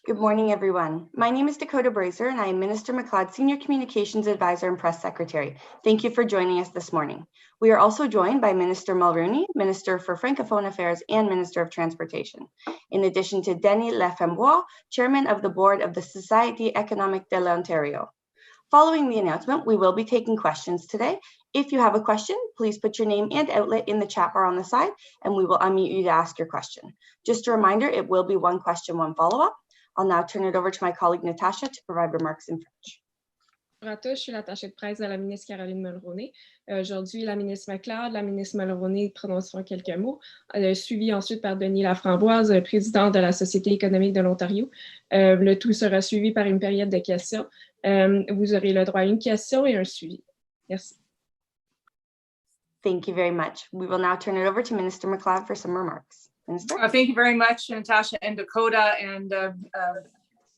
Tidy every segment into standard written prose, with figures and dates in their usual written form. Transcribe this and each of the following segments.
Good morning, everyone. My name is Dakota Brazier, and I am Minister MacLeod Senior Communications Advisor and Press Secretary. Thank you for joining us this morning. We are also joined by Minister Mulroney, Minister for Francophone Affairs and Minister of Transportation, in addition to Denis Lefembois, Chairman of the Board of the Société économique de l'Ontario. Following the announcement, we will be taking questions today. If you have a question, please put your name and outlet in the chat bar on the side, and we will unmute you to ask your question. Just a reminder, it will be one question, one follow-up. I'll now turn it over to my colleague Natasha to provide remarks in French. Bonjour à tous, je suis l'attachée de presse de la ministre Caroline Mulroney. Aujourd'hui, la ministre MacLeod, la ministre Mulroney prononceront quelques mots, suivi ensuite par Denis Laframboise, président de la Société économique de l'Ontario. Le tout sera suivi par une période de questions. Vous aurez le droit à une question et un suivi. Merci. Thank you very much. We will now turn it over to Minister MacLeod for some remarks. Minister? Thank you very much, Natasha and Dakota, and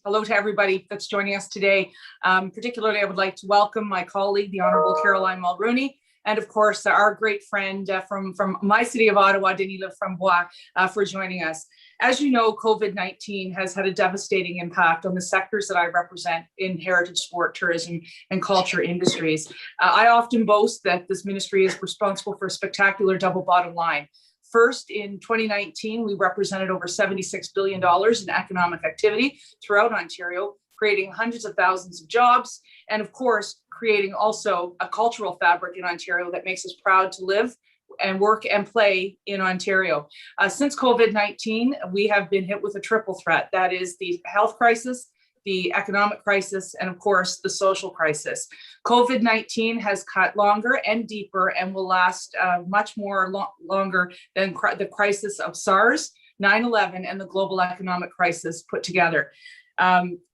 hello to everybody that's joining us today. Particularly, I would like to welcome my colleague, the Honourable Caroline Mulroney, and of course, our great friend from my city of Ottawa, Denis Lefembois, for joining us. As you know, COVID-19 has had a devastating impact on the sectors that I represent in heritage sport, tourism, and culture industries. I often boast that this ministry is responsible for a spectacular double bottom line. First, in 2019, we represented over $76 billion in economic activity throughout Ontario, creating hundreds of thousands of jobs, and of course, creating also a cultural fabric in Ontario that makes us proud to live and work and play in Ontario. Since COVID-19, we have been hit with a triple threat. That is the health crisis, the economic crisis, and of course, the social crisis. COVID-19 has cut longer and deeper and will last much more longer than the crisis of SARS, 9/11, and the global economic crisis put together.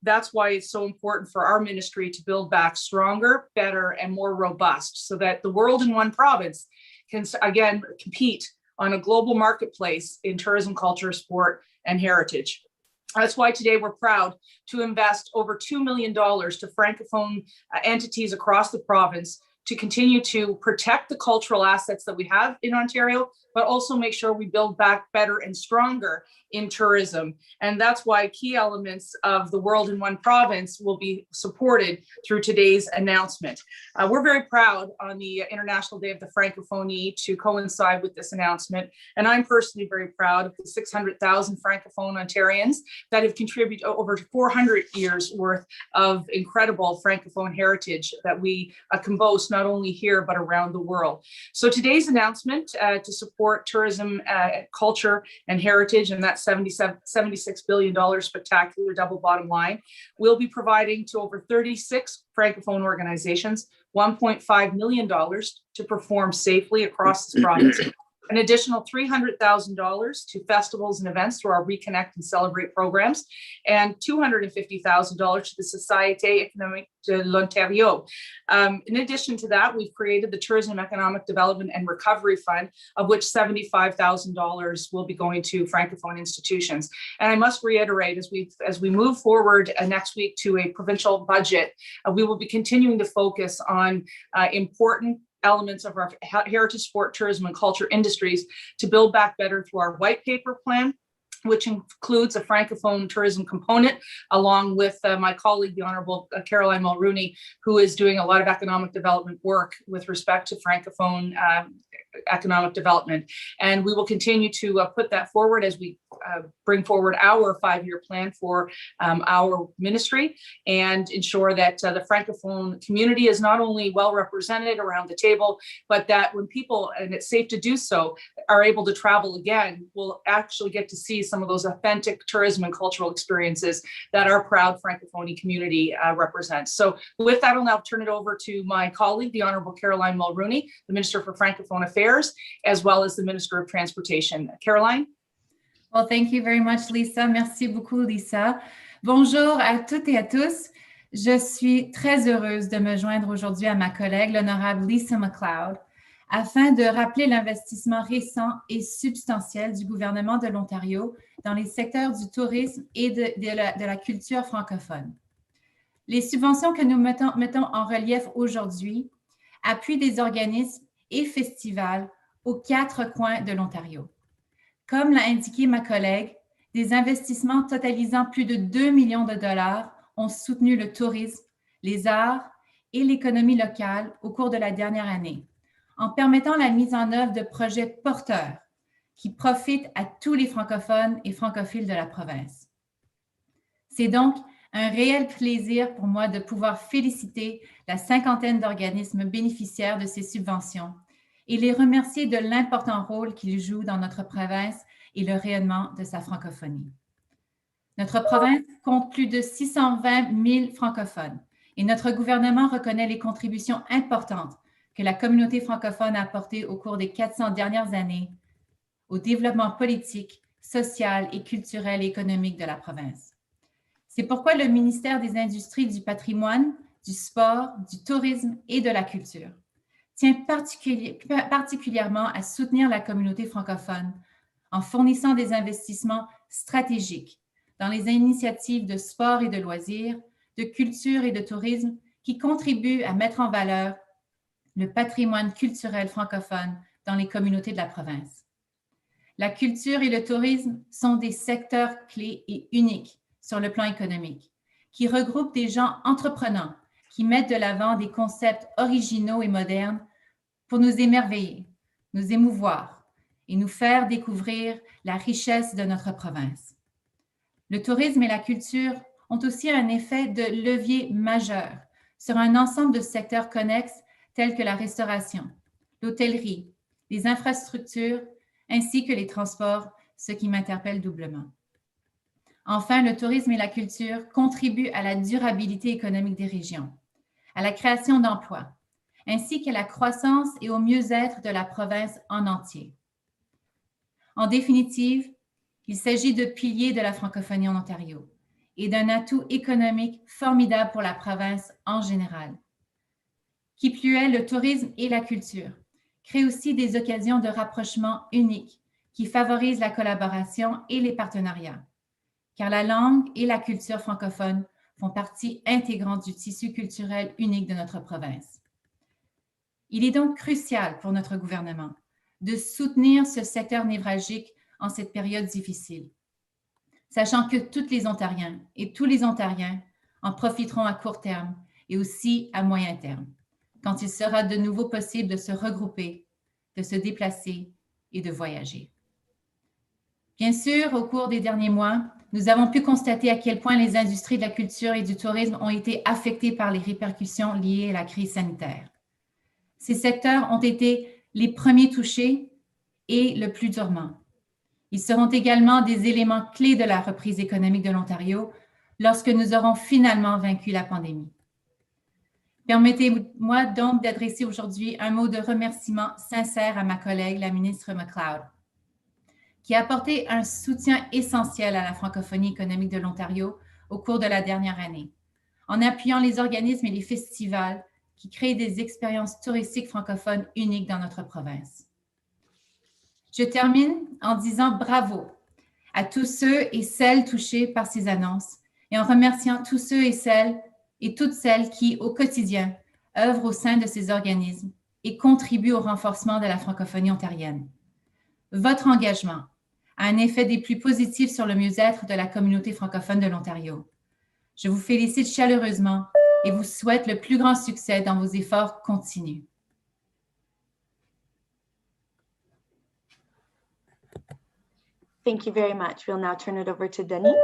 That's why it's so important for our ministry to build back stronger, better, and more robust so that the world in one province can again compete on a global marketplace in tourism, culture, sport, and heritage. That's why today we're proud to invest over $2 million to Francophone entities across the province to continue to protect the cultural assets that we have in Ontario, but also make sure we build back better and stronger in tourism. And that's why key elements of the World in One Province will be supported through today's announcement. We're very proud on the International Day of the Francophonie to coincide with this announcement. And I'm personally very proud of the 600,000 Francophone Ontarians that have contributed over 400 years worth of incredible Francophone heritage that we can boast not only here, but around the world. So today's announcement to support tourism, culture, and heritage, and that $76 billion spectacular double bottom line, will be providing to over 36 Francophone organizations $1.5 million to perform safely across this province. An additional $300,000 to festivals and events through our Reconnect and Celebrate programs, and $250,000 to the Société économique de l'Ontario. In addition to that, we've created the Tourism Economic Development and Recovery Fund, of which $75,000 will be going to Francophone institutions. And I must reiterate, as we move forward next week to a provincial budget, we will be continuing to focus on important elements of our heritage, sport, tourism, and culture industries to build back better through our white paper plan, which includes a Francophone tourism component, along with my colleague, the Honourable Caroline Mulroney, who is doing a lot of economic development work with respect to Francophone economic development. And we will continue to put that forward as we bring forward our 5-year plan for our ministry and ensure that the Francophone community is not only well represented around the table, but that when people, and it's safe to do so, are able to travel again, we'll actually get to see some of those authentic tourism and cultural experiences that our proud Francophone community represents. So with that, I'll now turn it over to my colleague, the Honourable Caroline Mulroney, the Minister for Francophone Affairs, as well as the Minister of Transportation. Caroline? Well, thank you very much, Lisa. Merci beaucoup, Lisa. Bonjour à toutes et à tous. Je suis très heureuse de me joindre aujourd'hui à ma collègue, l'honorable Lisa MacLeod, afin de rappeler l'investissement récent et substantiel du gouvernement de l'Ontario dans les secteurs du tourisme et de la culture francophone. Les subventions que nous mettons en relief aujourd'hui appuient des organismes et festivals aux 4 coins de l'Ontario. Comme l'a indiqué ma collègue, Des investissements totalisant plus de 2 millions de dollars ont soutenu le tourisme, les arts et l'économie locale au cours de la dernière année, en permettant la mise en œuvre de projets porteurs qui profitent à tous les francophones et francophiles de la province. C'est donc un réel plaisir pour moi de pouvoir féliciter la cinquantaine d'organismes bénéficiaires de ces subventions et les remercier de l'important rôle qu'ils jouent dans notre province et le rayonnement de sa francophonie. Notre province compte plus de 620 000 francophones et notre gouvernement reconnaît les contributions importantes que la communauté francophone a apportées au cours des 400 dernières années au développement politique, social et culturel et économique de la province. C'est pourquoi le ministère des Industries, du patrimoine, du sport, du tourisme et de la culture tient particulièrement à soutenir la communauté francophone en fournissant des investissements stratégiques dans les initiatives de sport et de loisirs, de culture et de tourisme qui contribuent à mettre en valeur le patrimoine culturel francophone dans les communautés de la province. La culture et le tourisme sont des secteurs clés et uniques sur le plan économique, qui regroupent des gens entreprenants qui mettent de l'avant des concepts originaux et modernes pour nous émerveiller, nous émouvoir et nous faire découvrir la richesse de notre province. Le tourisme et la culture ont aussi un effet de levier majeur sur un ensemble de secteurs connexes tels que la restauration, l'hôtellerie, les infrastructures, ainsi que les transports, ce qui m'interpelle doublement. Enfin, le tourisme et la culture contribuent à la durabilité économique des régions, à la création d'emplois, ainsi qu'à la croissance et au mieux-être de la province en entier. En définitive, il s'agit de piliers de la francophonie en Ontario et d'un atout économique formidable pour la province en général. Qui plus est, le tourisme et la culture créent aussi des occasions de rapprochement uniques qui favorisent la collaboration et les partenariats, car la langue et la culture francophone font partie intégrante du tissu culturel unique de notre province. Il est donc crucial pour notre gouvernement de soutenir ce secteur névralgique en cette période difficile, sachant que tous les Ontariens en profiteront à court terme et aussi à moyen terme, quand il sera de nouveau possible de se regrouper, de se déplacer et de voyager. Bien sûr, au cours des derniers mois, nous avons pu constater à quel point les industries de la culture et du tourisme ont été affectées par les répercussions liées à la crise sanitaire. Ces secteurs ont été les premiers touchés et le plus durement. Ils seront également des éléments clés de la reprise économique de l'Ontario lorsque nous aurons finalement vaincu la pandémie. Permettez-moi donc d'adresser aujourd'hui un mot de remerciement sincère à ma collègue, la ministre MacLeod, qui a apporté un soutien essentiel à la francophonie économique de l'Ontario au cours de la dernière année, en appuyant les organismes et les festivals qui créent des expériences touristiques francophones uniques dans notre province. Je termine en disant bravo à tous ceux et celles touchés par ces annonces et en remerciant tous ceux et celles et toutes celles qui, au quotidien, œuvrent au sein de ces organismes et contribuent au renforcement de la francophonie ontarienne. Votre engagement a un effet des plus positifs sur le mieux-être de la communauté francophone de l'Ontario. Je vous félicite chaleureusement et vous souhaite le plus grand succès dans vos efforts continus. Thank you very much. We'll now turn it over to Denis.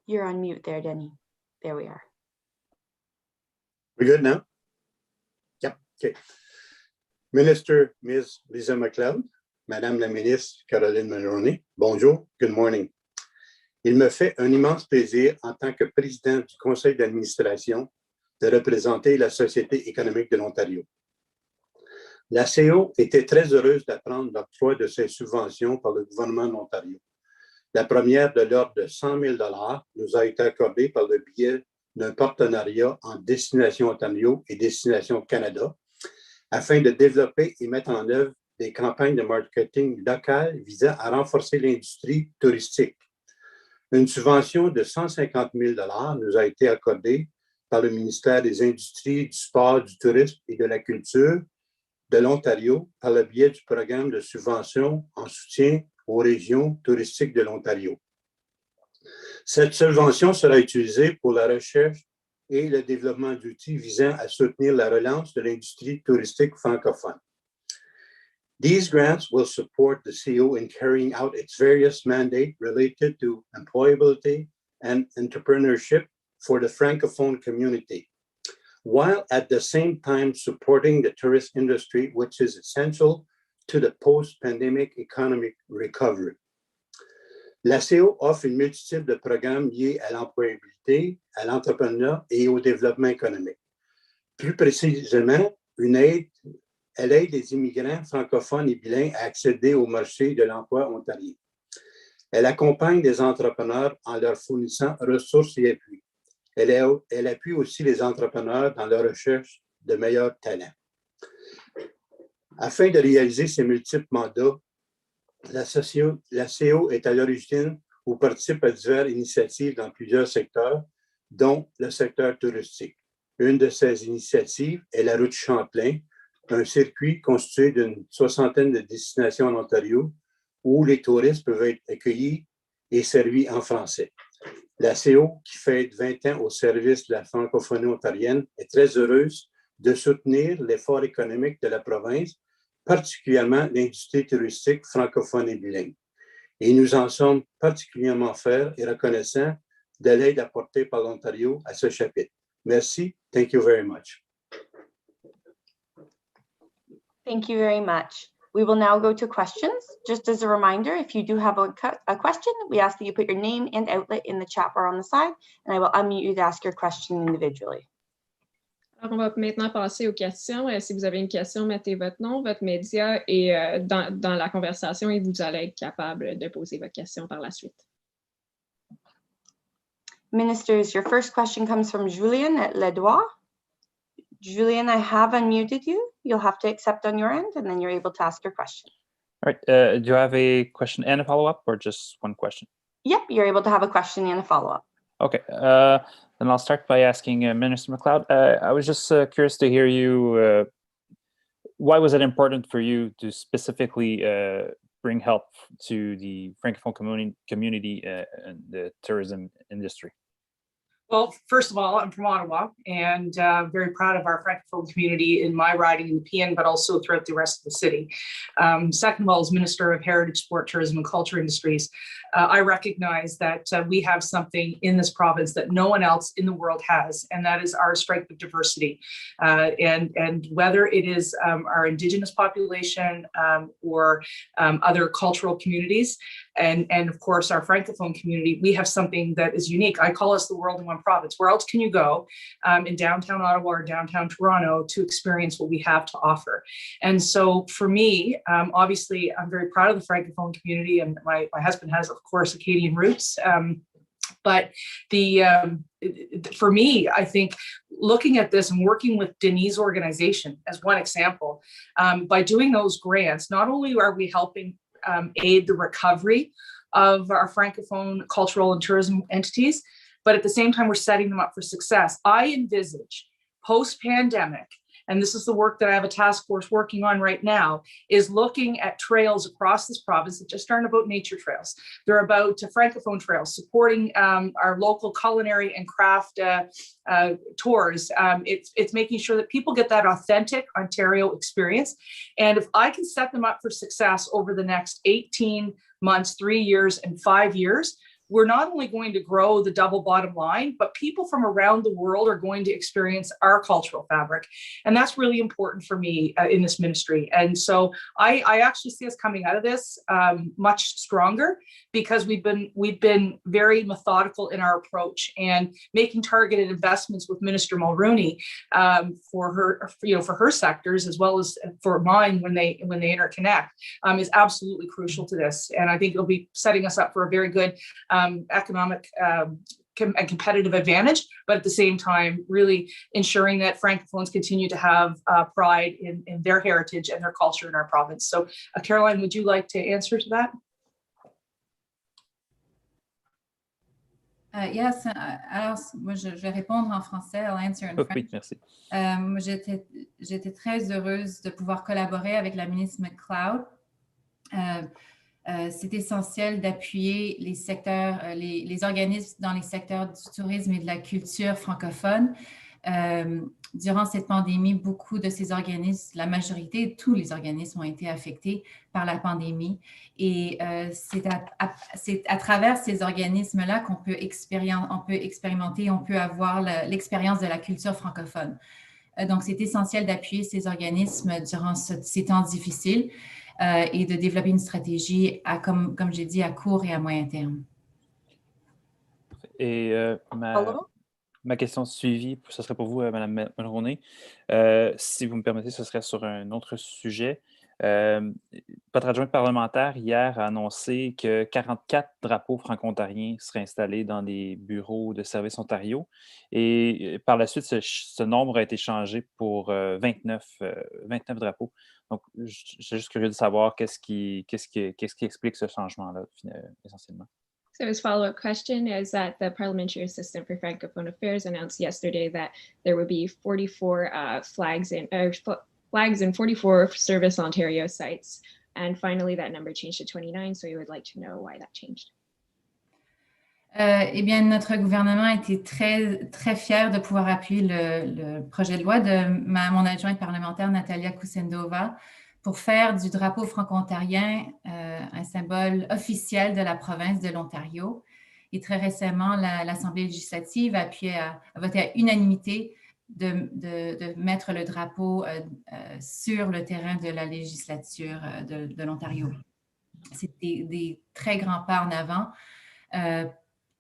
You're on mute there, Denis. There we are. We good now? Yep, okay. Minister, Ms. Lisa MacLeod, Madame la ministre Caroline Mulroney, bonjour, good morning. Il me fait un immense plaisir en tant que président du conseil d'administration de représenter la Société économique de l'Ontario. La CO était très heureuse d'apprendre l'octroi de ces subventions par le gouvernement de l'Ontario. La première, de l'ordre de 100 000 $ nous a été accordée par le biais d'un partenariat en Destination Ontario et Destination Canada afin de développer et mettre en œuvre des campagnes de marketing locales visant à renforcer l'industrie touristique. Une subvention de 150 000 $ nous a été accordée par le ministère des Industries, du Sport, du Tourisme et de la Culture de l'Ontario par le biais du programme de subvention en soutien aux régions touristiques de l'Ontario. Cette subvention sera utilisée pour la recherche et le développement d'outils visant à soutenir la relance de l'industrie touristique francophone. These grants will support the CO in carrying out its various mandates related to employability and entrepreneurship for the Francophone community, while at the same time supporting the tourist industry, which is essential to the post-pandemic economic recovery. La CO offre une multitude de programmes liés à l'employabilité, à l'entrepreneuriat et au développement économique. Plus précisément, elle aide les immigrants francophones et bilingues à accéder au marché de l'emploi ontarien. Elle accompagne les entrepreneurs en leur fournissant ressources et appuis. Elle appuie aussi les entrepreneurs dans leur recherche de meilleurs talents. Afin de réaliser ces multiples mandats, la CO est à l'origine ou participe à diverses initiatives dans plusieurs secteurs, dont le secteur touristique. Une de ces initiatives est la route Champlain, un circuit constitué d'une 60aine de destinations en Ontario où les touristes peuvent être accueillis et servis en français. La CO, qui fête 20 ans au service de la francophonie ontarienne, est très heureuse de soutenir l'effort économique de la province, particulièrement l'industrie touristique francophone et bilingue. Et nous en sommes particulièrement fiers et reconnaissants de l'aide apportée par l'Ontario à ce chapitre. Merci. Thank you very much. Thank you very much. We will now go to questions. Just as a reminder, if you do have a question, we ask that you put your name and outlet in the chat bar on the side, and I will unmute you to ask your question individually. Alors, on va maintenant passer aux questions. Si vous avez une question, mettez votre nom, votre média et dans la conversation et vous allez être capable de poser votre question par la suite. Ministers, your first question comes from Julien at Ledois. Julien, I have unmuted you. You'll have to accept on your end, and then you're able to ask your question. All right. Do you have a question and a follow-up, or just one question? Yep, you're able to have a question and a follow-up. Okay. Then I'll start by asking Minister MacLeod. I was just curious to hear you. Why was it important for you to specifically bring help to the Francophone community and the tourism industry? Well, first of all, I'm from Ottawa and very proud of our Francophone community in my riding in the PN, but also throughout the rest of the city. Second of all, as Minister of Heritage, Sport, Tourism and Culture Industries, I recognize that we have something in this province that no one else in the world has, and that is our strength of diversity. And whether it is our Indigenous population or other cultural communities, and of course our Francophone community, we have something that is unique. I call us the world in one province. Where else can you go in downtown Ottawa or downtown Toronto to experience what we have to offer? And so for me, obviously, I'm very proud of the Francophone community, and my husband has, of course, Acadian roots. But for me, I think looking at this and working with Denise' organization as one example, by doing those grants, not only are we helping aid the recovery of our Francophone cultural and tourism entities, but at the same time, we're setting them up for success. I envisage post-pandemic, and this is the work that I have a task force working on right now, is looking at trails across this province that just aren't about nature trails. They're about Francophone trails, supporting our local culinary and craft tours. It's making sure that people get that authentic Ontario experience. And if I can set them up for success over the next 18 months, 3 years, and 5 years, we're not only going to grow the double bottom line, but people from around the world are going to experience our cultural fabric. And that's really important for me in this ministry. And so I actually see us coming out of this much stronger, because we've been very methodical in our approach and making targeted investments with Minister Mulroney for her sectors, as well as for mine when they interconnect, is absolutely crucial to this. And I think it'll be setting us up for a very good economic and competitive advantage, but at the same time, really ensuring that Francophones continue to have pride in their heritage and their culture in our province. So Caroline, would you like to answer to that? Yes, alors moi je vais répondre en français. I'll answer in French. Oui, merci. Moi, j'étais très heureuse de pouvoir collaborer avec la ministre MacLeod. C'est essentiel d'appuyer les secteurs, les organismes dans les secteurs du tourisme et de la culture francophone. Durant cette pandémie, beaucoup de ces organismes, la majorité, tous les organismes ont été affectés par la pandémie. Et c'est à travers ces organismes-là qu'on peut expérimenter, on peut avoir l'expérience de la culture francophone. Donc, c'est essentiel d'appuyer ces organismes durant ces temps difficiles et de développer une stratégie, comme j'ai dit, à court et à moyen terme. Et ma question suivie, ce serait pour vous, Mme Mulroney. Si vous me permettez, ce serait sur un autre sujet. Votre adjointe parlementaire, hier, a annoncé que 44 drapeaux franco-ontariens seraient installés dans les bureaux de Services Ontario. Et par la suite, ce nombre a été changé pour 29 drapeaux. Donc, je suis juste curieux de savoir qu'est-ce qui explique ce changement-là, essentiellement. So his follow-up question is that the Parliamentary Assistant for Francophone Affairs announced yesterday that there would be 44 flags in 44 Service Ontario sites. And finally, that number changed to 29. So he would like to know why that changed. Eh bien, notre gouvernement a été très, très fier de pouvoir appuyer le projet de loi de mon adjointe parlementaire, Natalia Kusendova, pour faire du drapeau franco-ontarien un symbole officiel de la province de l'Ontario. Et très récemment, l'Assemblée législative a voté à unanimité de mettre le drapeau sur le terrain de la législature de l'Ontario. C'est des très grands pas en avant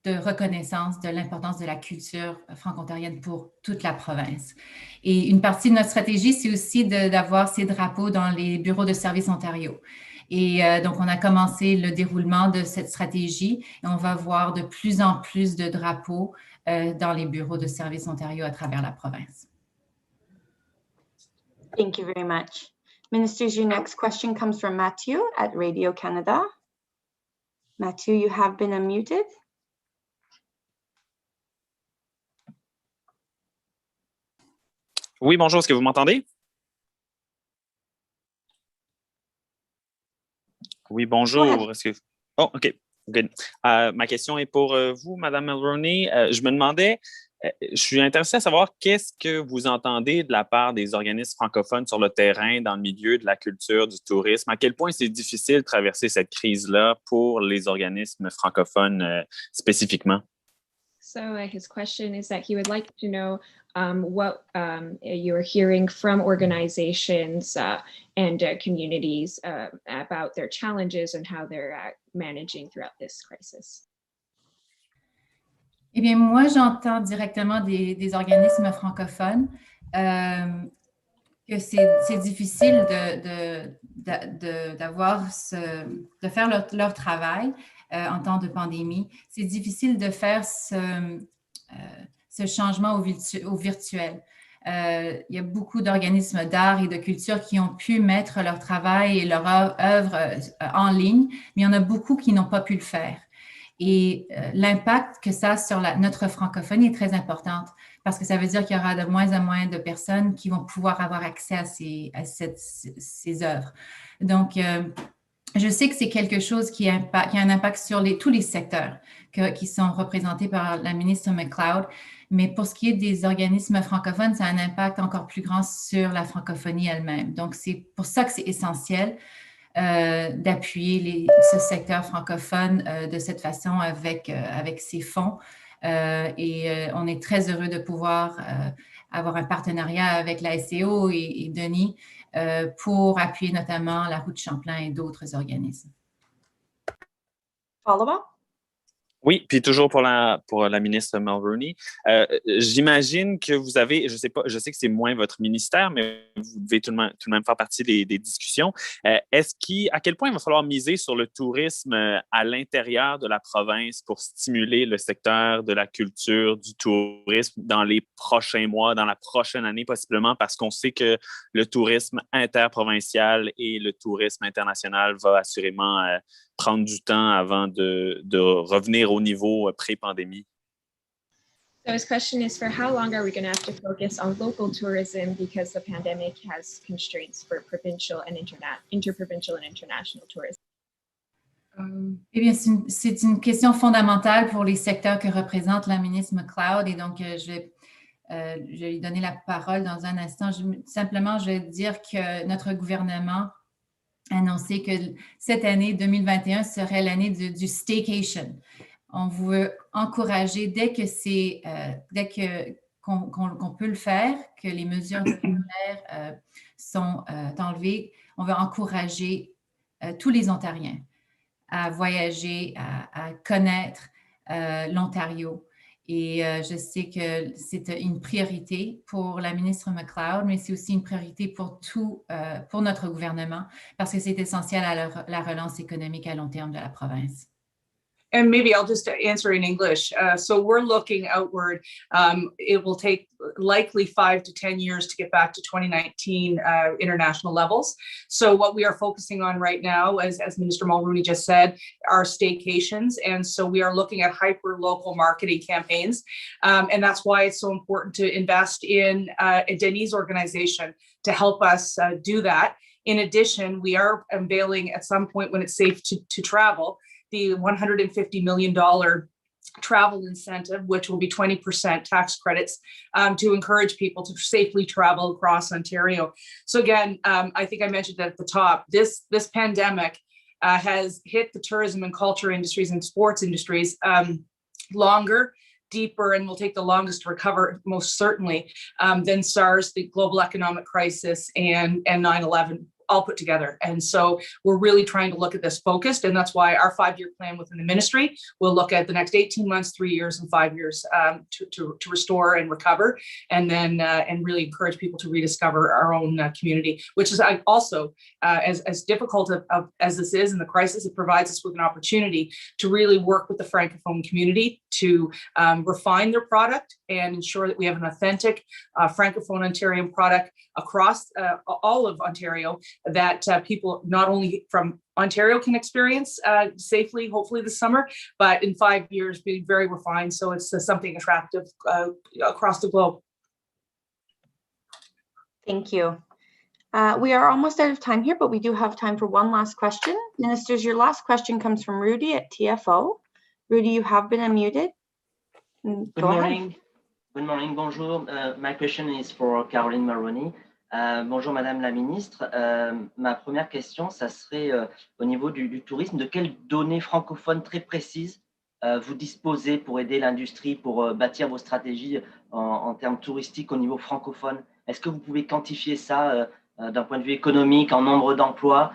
de reconnaissance de l'importance de la culture franco-ontarienne pour toute la province. Et une partie de notre stratégie, c'est aussi d'avoir ces drapeaux dans les bureaux de Services Ontario. Et donc, on a commencé le déroulement de cette stratégie et on va voir de plus en plus de drapeaux dans les bureaux de Services Ontario à travers la province. Thank you very much. Ministers, your next question comes from Matthew at Radio Canada. Matthew, you have been unmuted. Oui, bonjour, est-ce que vous m'entendez? Oui, bonjour. Oh, OK, good. Ma question est pour vous, Mme Mulroney. Je me demandais, je suis intéressé à savoir qu'est-ce que vous entendez de la part des organismes francophones sur le terrain, dans le milieu de la culture, du tourisme. À quel point c'est difficile de traverser cette crise-là pour les organismes francophones spécifiquement? So his question is that he would like to know what you're hearing from organizations and communities about their challenges and how they're managing throughout this crisis. Eh bien, moi, j'entends directement des organismes francophones que c'est difficile de faire leur travail en temps de pandémie. C'est difficile de faire ce changement au virtuel. Il y a beaucoup d'organismes d'art et de culture qui ont pu mettre leur travail et leur œuvre en ligne, mais il y en a beaucoup qui n'ont pas pu le faire. Et l'impact que ça a sur notre francophonie est très importante parce que ça veut dire qu'il y aura de moins en moins de personnes qui vont pouvoir avoir accès à ces œuvres. Donc, je sais que c'est quelque chose qui a un impact sur tous les secteurs qui sont représentés par la ministre MacLeod, mais pour ce qui est des organismes francophones, ça a un impact encore plus grand sur la francophonie elle-même. Donc, c'est pour ça que c'est essentiel d'appuyer ce secteur francophone de cette façon avec ces fonds. Et on est très heureux de pouvoir avoir un partenariat avec la SCO et Denis pour appuyer notamment la Route Champlain et d'autres organismes. Follow-up? Oui, puis toujours pour la ministre Mulroney. J'imagine que vous avez, je sais pas, je sais que c'est moins votre ministère, mais vous devez tout de même faire partie des discussions. À quel point il va falloir miser sur le tourisme à l'intérieur de la province pour stimuler le secteur de la culture, du tourisme dans les prochains mois, dans la prochaine année possiblement, parce qu'on sait que le tourisme interprovincial et le tourisme international va assurément prendre du temps avant de revenir au niveau pré-pandémie? So his question is, for how long are we going to have to focus on local tourism because the pandemic has constraints for provincial and interprovincial and international tourism? Eh bien, c'est une question fondamentale pour les secteurs que représente la ministre MacLeod et donc je vais lui donner la parole dans un instant. Simplement, je vais dire que notre gouvernement a annoncé que cette année 2021 serait l'année du staycation. On veut encourager dès qu'on peut le faire, que les mesures sanitaires sont enlevées, on veut encourager tous les Ontariens à voyager, à connaître l'Ontario. Et je sais que c'est une priorité pour la ministre MacLeod, mais c'est aussi une priorité pour notre gouvernement, parce que c'est essentiel à la relance économique à long terme de la province. And maybe I'll just answer in English. So we're looking outward. It will take likely 5 to 10 years to get back to 2019 international levels. So what we are focusing on right now, as Minister Mulroney just said, are staycations. And so we are looking at hyper-local marketing campaigns. And that's why it's so important to invest in a Denise organization to help us do that. In addition, we are unveiling at some point when it's safe to travel, the $150 million travel incentive, which will be 20% tax credits to encourage people to safely travel across Ontario. So again, I think I mentioned that at the top, this pandemic has hit the tourism and culture industries and sports industries longer, deeper, and will take the longest to recover, most certainly, than SARS, the global economic crisis, and 9/11. All put together. And so we're really trying to look at this focused, and that's why our 5-year plan within the ministry will look at the next 18 months, 3 years, and 5 years to restore and recover, and then and really encourage people to rediscover our own community, which is also as difficult as this is in the crisis, it provides us with an opportunity to really work with the Francophone community to refine their product and ensure that we have an authentic Francophone Ontarian product across all of Ontario that people not only from Ontario can experience safely, hopefully this summer, but in 5 years being very refined. So it's something attractive across the globe. Thank you. We are almost out of time here, but we do have time for one last question. Ministers, your last question comes from Rudy at TFO. Rudy, you have been unmuted. Good morning. Good morning, bonjour. My question is for Caroline Mulroney. Bonjour Madame la Ministre. Ma première question, ça serait au niveau du tourisme. De quelles données francophones très précises vous disposez pour aider l'industrie, pour bâtir vos stratégies en termes touristiques au niveau francophone? Est-ce que vous pouvez quantifier ça d'un point de vue économique, en nombre d'emplois,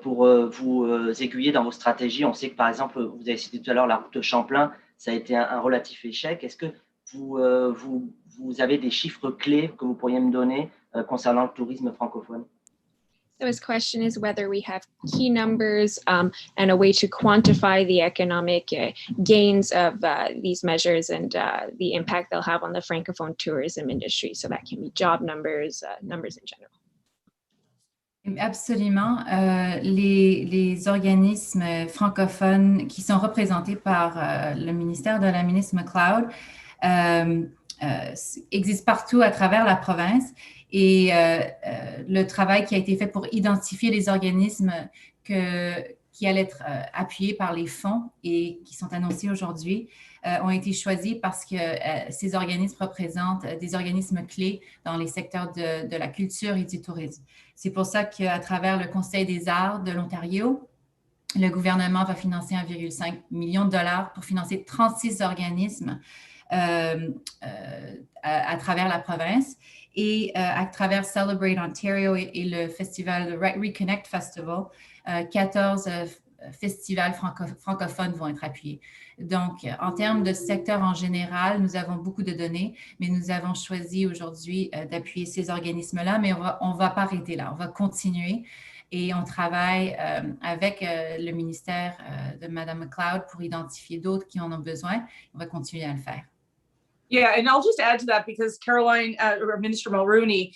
pour vous aiguiller dans vos stratégies? On sait que par exemple, vous avez cité tout à l'heure la route de Champlain, ça a été un relatif échec. Est-ce que vous avez des chiffres clés que vous pourriez me donner concernant le tourisme francophone? So his question is whether we have key numbers and a way to quantify the economic gains of these measures and the impact they'll have on the Francophone tourism industry. So that can be job numbers, numbers in general. Absolument. Les organismes francophones qui sont représentés par le ministère de la ministre MacLeod existent partout à travers la province. Et le travail qui a été fait pour identifier les organismes qui allaient être appuyés par les fonds et qui sont annoncés aujourd'hui ont été choisis parce que ces organismes représentent des organismes clés dans les secteurs de la culture et du tourisme. C'est pour ça qu'à travers le Conseil des arts de l'Ontario, le gouvernement va financer 1,5 million de dollars pour financer 36 organismes à travers la province. Et à travers Celebrate Ontario et le festival, le Reconnect Festival, 14 festivals francophones vont être appuyés. Donc, en termes de secteur en général, nous avons beaucoup de données, mais nous avons choisi aujourd'hui d'appuyer ces organismes-là, mais on ne va pas arrêter là, on va continuer et on travaille avec le ministère de Mme MacLeod pour identifier d'autres qui en ont besoin. On va continuer à le faire. Yeah, and I'll just add to that because Caroline or Minister Mulroney,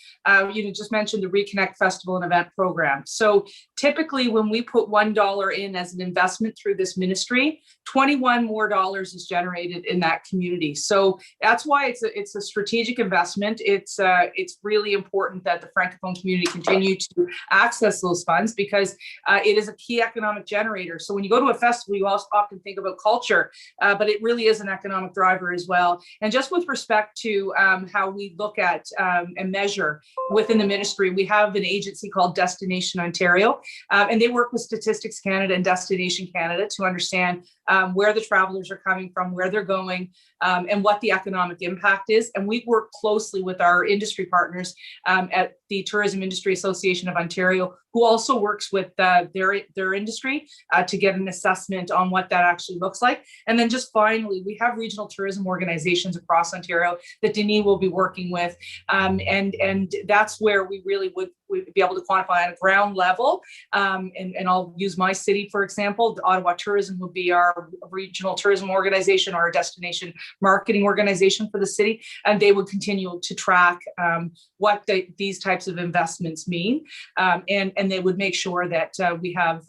just mentioned the Reconnect Festival and Event Program. So typically when we put $1 in as an investment through this ministry, $21 more is generated in that community. So that's why it's a strategic investment. It's really important that the Francophone community continue to access those funds because it is a key economic generator. So when you go to a festival, you also often think about culture, but it really is an economic driver as well. And just with respect to how we look at and measure within the ministry, we have an agency called Destination Ontario, and they work with Statistics Canada and Destination Canada to understand where the travelers are coming from, where they're going, and what the economic impact is. And we work closely with our industry partners at the Tourism Industry Association of Ontario, who also works with their industry to get an assessment on what that actually looks like. And then just finally, we have regional tourism organizations across Ontario that Denis will be working with. And that's where we really would be able to quantify at a ground level. And I'll use my city, for example. The Ottawa Tourism would be our regional tourism organization or our destination marketing organization for the city. And they would continue to track what these types of investments mean. And they would make sure that we have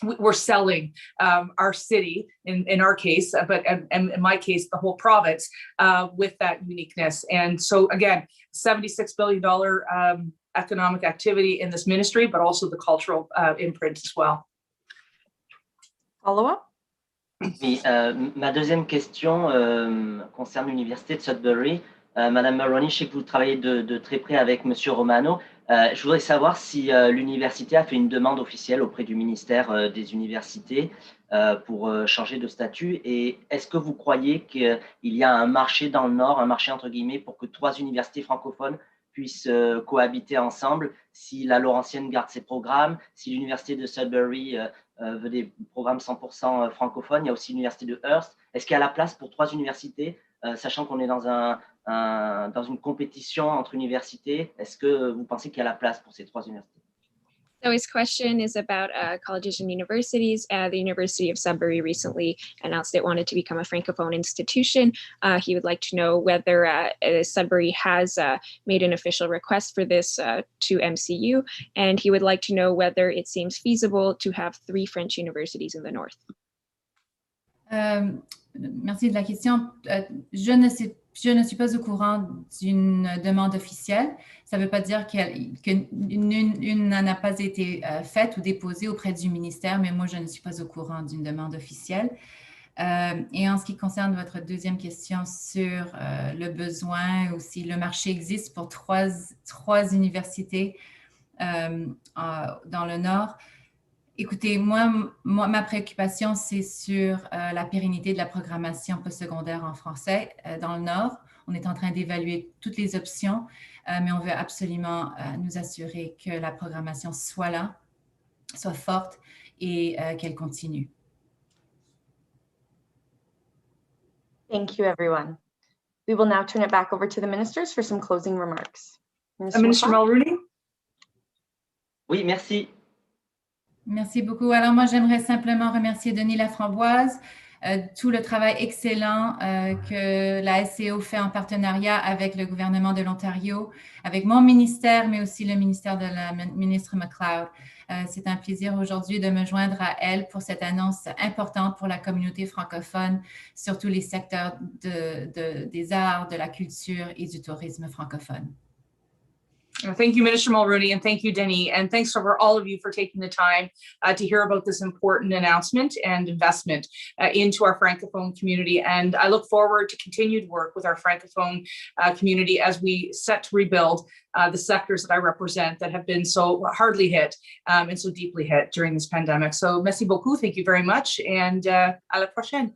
we're selling our city in our case, but and in my case, the whole province with that uniqueness. And so again, $76 billion economic activity in this ministry, but also the cultural imprint as well. Follow-up? Oui, ma deuxième question concerne l'université de Sudbury. Madame Mulroney, je sais que vous travaillez de très près avec Monsieur Romano. Je voudrais savoir si l'université a fait une demande officielle auprès du ministère des universités pour changer de statut. Et est-ce que vous croyez qu'il y a un marché dans le Nord, un marché entre guillemets, pour que 3 universités francophones puissent cohabiter ensemble, si la Laurentienne garde ses programmes, si l'université de Sudbury veut des programmes 100% francophones, il y a aussi l'université de Hearst. Est-ce qu'il y a la place pour 3 universités, sachant qu'on est dans une compétition entre universités? Est-ce que vous pensez qu'il y a la place pour ces 3 universités? So his question is about colleges and universities. The University of Sudbury recently announced it wanted to become a Francophone institution. He would like to know whether Sudbury has made an official request for this to MCU, and he would like to know whether it seems feasible to have 3 French universities in the North. Merci de la question. Je ne suis pas au courant d'une demande officielle. Ça ne veut pas dire qu'une n'a pas été faite ou déposée auprès du ministère, mais moi, je ne suis pas au courant d'une demande officielle. Et en ce qui concerne votre deuxième question sur le besoin ou si le marché existe pour trois universités dans le Nord, écoutez, moi, ma préoccupation, c'est sur la pérennité de la programmation postsecondaire en français dans le Nord. On est en train d'évaluer toutes les options, mais on veut absolument nous assurer que la programmation soit là, soit forte et qu'elle continue. Thank you, everyone. We will now turn it back over to the ministers for some closing remarks. Minister Mulroney? Oui, merci. Merci beaucoup. Alors, moi, j'aimerais simplement remercier Denis Laframboise, tout le travail excellent que la SCO fait en partenariat avec le gouvernement de l'Ontario, avec mon ministère, mais aussi le ministère de la ministre MacLeod. C'est un plaisir aujourd'hui de me joindre à elle pour cette annonce importante pour la communauté francophone sur tous les secteurs des arts, de la culture et du tourisme francophone. Thank you, Minister Mulroney, and thank you, Denis, and thanks for all of you for taking the time to hear about this important announcement and investment into our Francophone community. And I look forward to continued work with our Francophone community as we set to rebuild the sectors that I represent that have been so hardly hit and so deeply hit during this pandemic. So merci beaucoup, thank you very much, and à la prochaine.